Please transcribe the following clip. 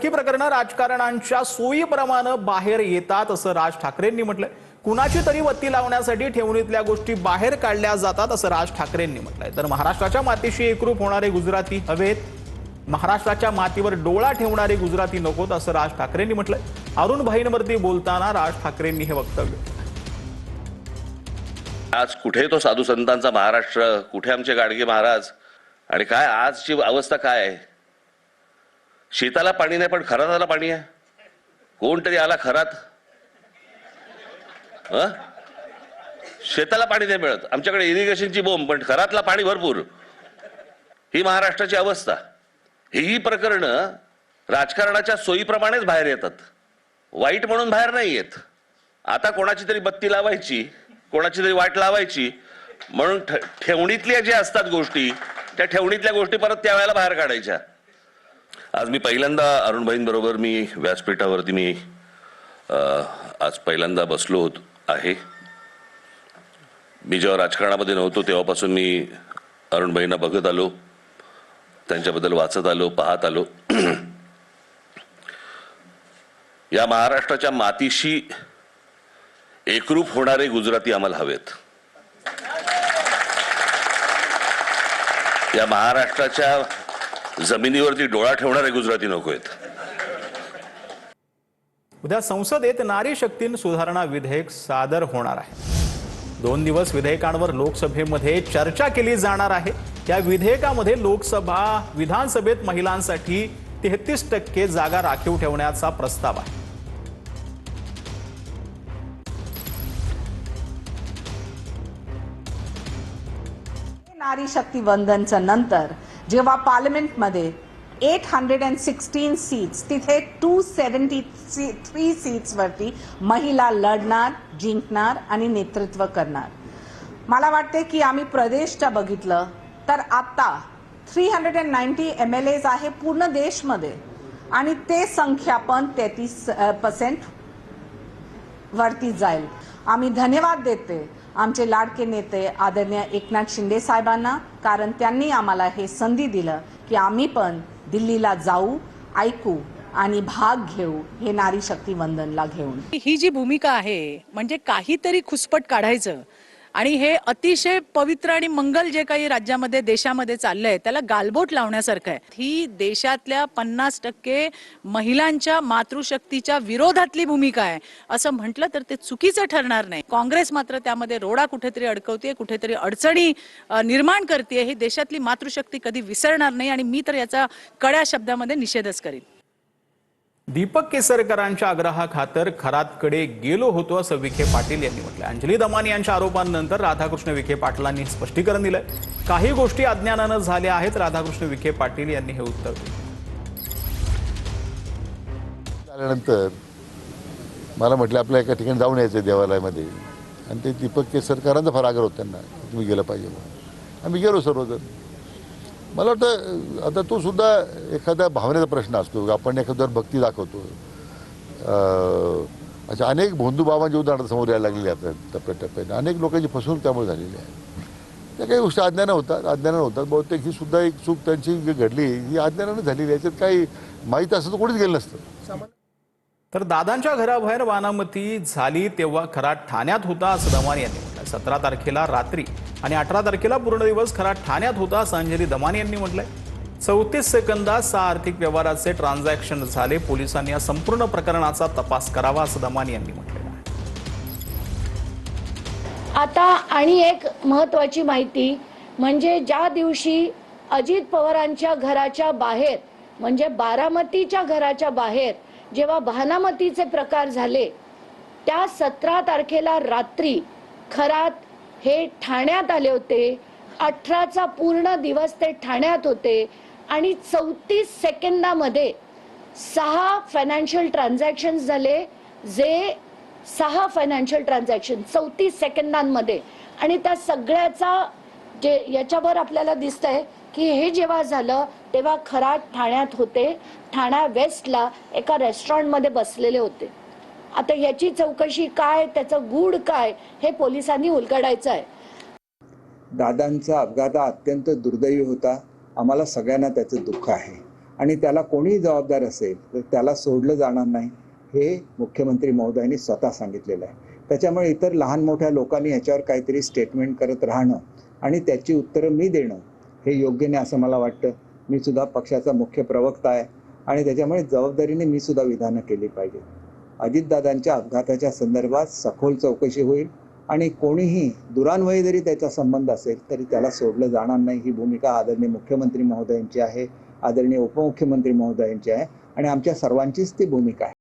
ही प्रकरणं राजकारण्यांच्या सोयीप्रमाणे बाहेर येतात असं राज ठाकरेंनी म्हटलंय। कुणाची तरी वत्ती लावण्यासाठी ठेवणीतल्या गोष्टी बाहेर काढल्या जातात असं राज ठाकरेंनी म्हटलंय। तर महाराष्ट्राच्या मातीशी एकरूप होणारे गुजराती हवेत, महाराष्ट्राच्या मातीवर डोळा ठेवणारे गुजराती नकोत असं राज ठाकरेंनी म्हटलंय। अरुण भाईंवरती बोलताना राज ठाकरेंनी हे वक्तव्य केलं। आज कुठे तो साधू संतांचा महाराष्ट्र, कुठे आमचे गाडगे महाराज, आणि काय आजची अवस्था काय आहे? शेताला पाणी नाही पण खराताला पाणी आहे। कोणतरी आला खरात, शेताला पाणी नाही मिळत, आमच्याकडे इरिगेशनची बोंब पण खरातला पाणी भरपूर। ही महाराष्ट्राची अवस्था। ही प्रकरण राजकारणाच्या सोयीप्रमाणेच बाहेर येतात, वाईट म्हणून बाहेर नाही येत। आता कोणाची तरी बत्ती लावायची, कोणाची तरी वाट लावायची म्हणून ठेवणीतल्या ज्या असतात गोष्टी, त्या ठेवणीतल्या गोष्टी परत त्यावेळेला बाहेर काढायच्या। आज मी पहिल्यांदा अरुणभाईंबरोबर मी व्यासपीठावरती मी आज पहिल्यांदा बसलो आहे। मी जेव्हा राजकारणामध्ये नव्हतो तेव्हापासून मी अरुणभाईंना बघत आलो, त्यांच्याबद्दल वाचत आलो, पाहत आलो। या महाराष्ट्राच्या मातीशी एकरूप होणारे गुजराती आम्हाला हवेत। या महाराष्ट्राच्या जमिनीवरती डोळा ठेवणारे गुजराती नकोयत। उद्या संसदेत नारी शक्ती सुधारणा विधेयक सादर होणार आहे। 2 दिवस विधेयकांवर लोकसभेमध्ये चर्चा केली जाणार आहे। या विधेयकामध्ये लोकसभा विधानसभेत महिलांसाठी 33% जागा राखीव ठेवण्याचा प्रस्ताव आहे। नारी शक्ती वंदनच्या नंतर जेव्हा पार्लमेंटमध्ये 816 सीट्स, तिथे 273 सीट्स वरती महिला लढणार, जिंकणार आणि नेतृत्व करणार। मला वाटते की आम्ही प्रदेशच्या बघितलं तर आता 390 MLAs आहे पूर्ण देशमध्ये, आणि ते संख्या पण 33% वरती जाईल। आम्ही धन्यवाद देते आमचे लाडके नेते आदरणीय एकनाथ शिंदे साहेबांना, कारण त्यांनी आम्हाला हे संधी दिलं की आम्ही पण दिल्लीला जाऊ, ऐकू आणि भाग घेऊ हे नारी शक्ती वंदनला घेऊन। ही जी भूमिका आहे म्हणजे काहीतरी खुसपट काढायचं, आणि हे अतिशय पवित्र आणि मंगल जे काही राज्यामध्ये देशामध्ये चाललंय त्याला गालबोट लावण्यासारखं आहे। ही देशातल्या 50% महिलांच्या मातृशक्तीच्या विरोधातली भूमिका आहे असं म्हटलं तर ते चुकीचं ठरणार नाही। काँग्रेस मात्र त्यामध्ये रोडा कुठेतरी अडकवते, कुठेतरी अडचणी निर्माण करते। ही देशातली मातृशक्ती कधी विसरणार नाही, आणि मी तर याचा कड्या शब्दामध्ये निषेधच करीन। दीपक केसरकरांच्या आग्रहाखातर खरातकडे गेलो होतो असं विखे पाटील यांनी म्हटलं। अंजली दमानी यांच्या आरोपांनंतर राधाकृष्ण विखे पाटलांनी स्पष्टीकरण दिलंय। काही गोष्टी अज्ञानानं झाल्या आहेत, राधाकृष्ण विखे पाटील यांनी हे उत्तर दिलं। त्यानंतर मला म्हटलं आपल्या एका ठिकाणी जाऊन यायचं देवालयामध्ये, आणि ते दीपक केसरकरांचा फार आग्रह होता त्यांना, तुम्ही गेलं पाहिजे म्हणून। आम्ही गेलो सर्वजण। मला वाटतं आता तो सुद्धा एखाद्या भावनेचा प्रश्न असतो, आपण एखाद्यावर भक्ती दाखवतो। अशा अनेक भोंदूबाबांची उदाहरणं समोर यायला लागलेली आहेत टप्प्याटप्प्याने। अनेक लोकांची फसवणूक त्यामुळे झालेली आहे। त्या काही गोष्टी अज्ञानानं होतात। बहुतेक ही सुद्धा एक चूक त्यांची जी घडली ही अज्ञानानं झालेली, याच्यात काही माहीत असतं तर कोणीच गेलं नसतं। तर दादांच्या घराबाहेर वानामती झाली तेव्हा खरात ठाण्यात होता असं दमानी यांनी म्हटलं। 17 तारखेला रात्री आणि 18 तारखेला पूर्ण दिवस खरात ठाण्यात होता असं अंजली दमानी यांनी म्हटलंय। 34 सेकंदात 6 आर्थिक व्यवहाराचे ट्रान्झॅक्शन झाले। पोलिसांनी या संपूर्ण प्रकरणाचा तपास करावा असं दमानी यांनी म्हटलेलं आहे। आता आणि एक महत्त्वाची माहिती म्हणजे ज्या दिवशी अजित पवारांच्या घराच्या बाहेर म्हणजे बारामतीच्या घराच्या बाहेर जेव्हा भानामतीचे प्रकार झाले, त्या 17 तारखेला रात्री खरात हे ठाण्यात आले होते। 18चा पूर्ण दिवस ते ठाण्यात होते, आणि 34 सेकंदामध्ये 6 फायनान्शियल ट्रान्झॅक्शन झाले, जे 6 फायनान्शियल ट्रान्झॅक्शन 34 सेकंदांमध्ये। आणि त्या सगळ्याचा जे याच्यावर आपल्याला दिसतंय की हे जेव्हा झालं तेव्हा खरात ठाण्यात होते, ठाणा वेस्टला एका रेस्टॉरंटमध्ये बसलेले होते। आता याची चौकशी काय, त्याचं गूढ काय हे पोलिसांनी उलगडायचं आहे। दादांचा अपघात अत्यंत दुर्दैवी होता। आम्हाला सगळ्यांना त्याचं दुःख आहे। आणि त्याला कोणीही जबाबदार असेल तर त्याला सोडलं जाणार नाही, हे मुख्यमंत्री महोदयांनी स्वतः सांगितलेलं आहे. त्याच्यामुळे इतर लहान मोठ्या लोकांनी याच्यावर काहीतरी स्टेटमेंट करत राहणं आणि त्याची उत्तरं मी देणं हे योग्य नाही असं मला वाटतं. मी सुद्धा पक्षाचा मुख्य प्रवक्ता आहे आणि त्याच्यामुळे जबाबदारीने मी सुद्धा विधानं केली पाहिजे. अजितदादांच्या अपघाताच्या संदर्भात सखोल चौकशी होईल आणि कोणीही दुरान्वये जरी त्याचा संबंध असेल तरी त्याला सोडलं जाणार नाही, ही भूमिका आदरणीय मुख्यमंत्री महोदयांची आहे, आदरणीय उपमुख्यमंत्री महोदयांची आहे आणि आमच्या सर्वांचीच ती भूमिका आहे.